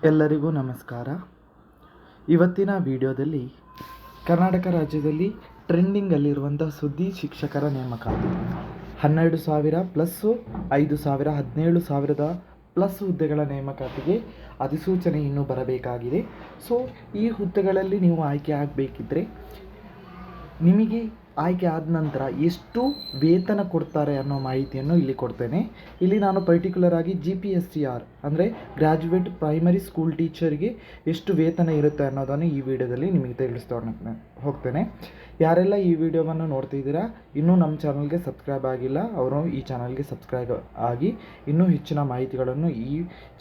ಎಲ್ಲರಿಗೂ ನಮಸ್ಕಾರ. ಇವತ್ತಿನ ವಿಡಿಯೋದಲ್ಲಿ ಕರ್ನಾಟಕ ರಾಜ್ಯದಲ್ಲಿ ಟ್ರೆಂಡಿಂಗಲ್ಲಿರುವಂಥ ಸುದ್ದಿ ಶಿಕ್ಷಕರ ನೇಮಕಾತಿ 12,000 ಪ್ಲಸ್ಸು 5,000 17,000 ಪ್ಲಸ್ ಹುದ್ದೆಗಳ ನೇಮಕಾತಿಗೆ ಅಧಿಸೂಚನೆ ಇನ್ನೂ ಬರಬೇಕಾಗಿದೆ. ಸೊ ಈ ಹುದ್ದೆಗಳಲ್ಲಿ ನೀವು ಆಯ್ಕೆ ಆಗಬೇಕಿದ್ರೆ ನಿಮಗೆ ಆಯ್ಕೆ ಆದ ನಂತರ ಎಷ್ಟು ವೇತನ ಕೊಡ್ತಾರೆ ಅನ್ನೋ ಮಾಹಿತಿಯನ್ನು ಇಲ್ಲಿ ಕೊಡ್ತೇನೆ. ಇಲ್ಲಿ ನಾನು ಪರ್ಟಿಕ್ಯುಲರ್ ಆಗಿ GPSTR ಅಂದರೆ ಗ್ರ್ಯಾಜುಯೇಟ್ ಪ್ರೈಮರಿ ಸ್ಕೂಲ್ ಟೀಚರ್ಗೆ ಎಷ್ಟು ವೇತನ ಇರುತ್ತೆ ಅನ್ನೋದನ್ನು ಈ ವಿಡಿಯೋದಲ್ಲಿ ನಿಮಗೆ ತಿಳಿಸ್ತಾ ಹೋಗ್ತೇನೆ. ಯಾರೆಲ್ಲ ಈ ವಿಡಿಯೋವನ್ನು ನೋಡ್ತಿದ್ದೀರಾ ಇನ್ನೂ ನಮ್ಮ ಚಾನಲ್ಗೆ ಸಬ್ಸ್ಕ್ರೈಬ್ ಆಗಿಲ್ಲ ಅವರು ಈ ಚಾನಲ್ಗೆ ಸಬ್ಸ್ಕ್ರೈಬ್ ಆಗಿ ಇನ್ನೂ ಹೆಚ್ಚಿನ ಮಾಹಿತಿಗಳನ್ನು ಈ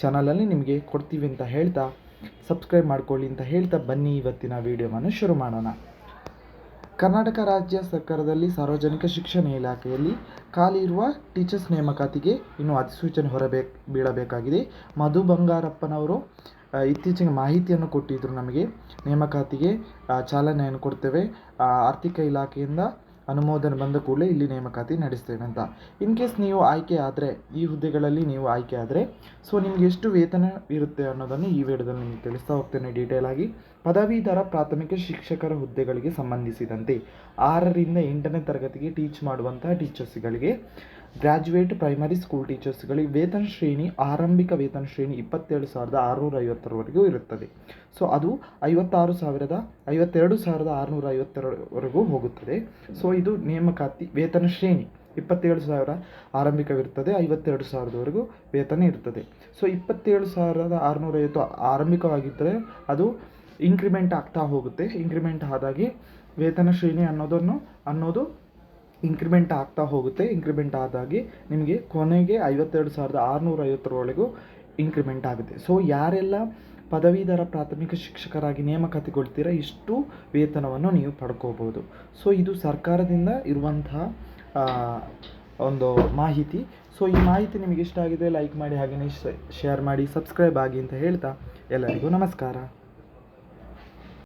ಚಾನಲಲ್ಲಿ ನಿಮಗೆ ಕೊಡ್ತೀವಿ ಅಂತ ಹೇಳ್ತಾ ಸಬ್ಸ್ಕ್ರೈಬ್ ಮಾಡ್ಕೊಳ್ಳಿ ಅಂತ ಹೇಳ್ತಾ ಬನ್ನಿ ಇವತ್ತಿನ ವಿಡಿಯೋವನ್ನು ಶುರು ಮಾಡೋಣ. ಕರ್ನಾಟಕ ರಾಜ್ಯ ಸರ್ಕಾರದಲ್ಲಿ ಸಾರ್ವಜನಿಕ ಶಿಕ್ಷಣ ಇಲಾಖೆಯಲ್ಲಿ ಖಾಲಿ ಇರುವ ಟೀಚರ್ಸ್ ನೇಮಕಾತಿಗೆ ಇನ್ನು ಅಧಿಸೂಚನೆ ಬೀಳಬೇಕಾಗಿದೆ. ಮಧು ಬಂಗಾರಪ್ಪನವರು ಇತ್ತೀಚೆಗೆ ಮಾಹಿತಿಯನ್ನು ಕೊಟ್ಟಿದ್ದರು. ನಮಗೆ ನೇಮಕಾತಿಗೆ ಚಾಲನೆಯನ್ನು ಕೊಡ್ತೇವೆ, ಆರ್ಥಿಕ ಇಲಾಖೆಯಿಂದ ಅನುಮೋದನೆ ಬಂದ ಕೂಡಲೇ ಇಲ್ಲಿ ನೇಮಕಾತಿ ನಡೆಸ್ತೇವೆ ಅಂತ. ಇನ್ ಕೇಸ್ ನೀವು ಆಯ್ಕೆ ಆದರೆ ಈ ಹುದ್ದೆಗಳಲ್ಲಿ ನೀವು ಆಯ್ಕೆ ಆದರೆ ಸೊ ನಿಮಗೆ ಎಷ್ಟು ವೇತನ ಇರುತ್ತೆ ಅನ್ನೋದನ್ನು ಈ ವಿಡಿಯೋದಲ್ಲಿ ನಿಮಗೆ ತಿಳಿಸ್ತಾ ಹೋಗ್ತೇನೆ ಡೀಟೇಲ್ ಆಗಿ. ಪದವೀಧರ ಪ್ರಾಥಮಿಕ ಶಿಕ್ಷಕರ ಹುದ್ದೆಗಳಿಗೆ ಸಂಬಂಧಿಸಿದಂತೆ 6ರಿಂದ 8ನೇ ತರಗತಿಗೆ ಟೀಚ್ ಮಾಡುವಂತಹ ಟೀಚರ್ಸ್ಗಳಿಗೆ, ಗ್ರ್ಯಾಜುಯೇಟ್ ಪ್ರೈಮರಿ ಸ್ಕೂಲ್ ಟೀಚರ್ಸ್ಗಳಿಗೆ ವೇತನ ಶ್ರೇಣಿ ಆರಂಭಿಕ ವೇತನ ಶ್ರೇಣಿ 27,650ವರೆಗೂ ಇರುತ್ತದೆ. ಸೊ ಅದು 52,650ವರೆಗೂ ಹೋಗುತ್ತದೆ. ಸೊ ಇದು ನೇಮಕಾತಿ ವೇತನ ಶ್ರೇಣಿ 27,000 ಆರಂಭಿಕವಿರುತ್ತದೆ, 52,000ವರೆಗೂ ವೇತನ ಇರುತ್ತದೆ. ಸೊ 27,650 ಆರಂಭಿಕವಾಗಿದ್ದರೆ ಅದು ಇನ್ಕ್ರಿಮೆಂಟ್ ಆಗ್ತಾ ಹೋಗುತ್ತೆ. ಇನ್ಕ್ರಿಮೆಂಟ್ ಆದಾಗೆ ವೇತನ ಶ್ರೇಣಿ ಅನ್ನೋದು ಇನ್ಕ್ರಿಮೆಂಟ್ ಆಗ್ತಾ ಹೋಗುತ್ತೆ. ಇನ್ಕ್ರಿಮೆಂಟ್ ಆದಾಗೆ ನಿಮಗೆ ಕೊನೆಗೆ 52,650ವರೆಗೂ ಇನ್ಕ್ರಿಮೆಂಟ್ ಆಗುತ್ತೆ. ಸೊ ಯಾರೆಲ್ಲ ಪದವೀಧರ ಪ್ರಾಥಮಿಕ ಶಿಕ್ಷಕರಾಗಿ ನೇಮಕಾತಿಗೊಳ್ತೀರಾ ಇಷ್ಟು ವೇತನವನ್ನು ನೀವು ಪಡ್ಕೋಬೋದು. ಸೊ ಇದು ಸರ್ಕಾರದಿಂದ ಇರುವಂತಹ ಒಂದು ಮಾಹಿತಿ. ಸೊ ಈ ಮಾಹಿತಿ ನಿಮಗೆ ಇಷ್ಟ ಆಗಿದೆ ಲೈಕ್ ಮಾಡಿ, ಹಾಗೆಯೇ ಶೇರ್ ಮಾಡಿ, ಸಬ್ಸ್ಕ್ರೈಬ್ ಆಗಿ ಅಂತ ಹೇಳ್ತಾ ಎಲ್ಲರಿಗೂ ನಮಸ್ಕಾರ.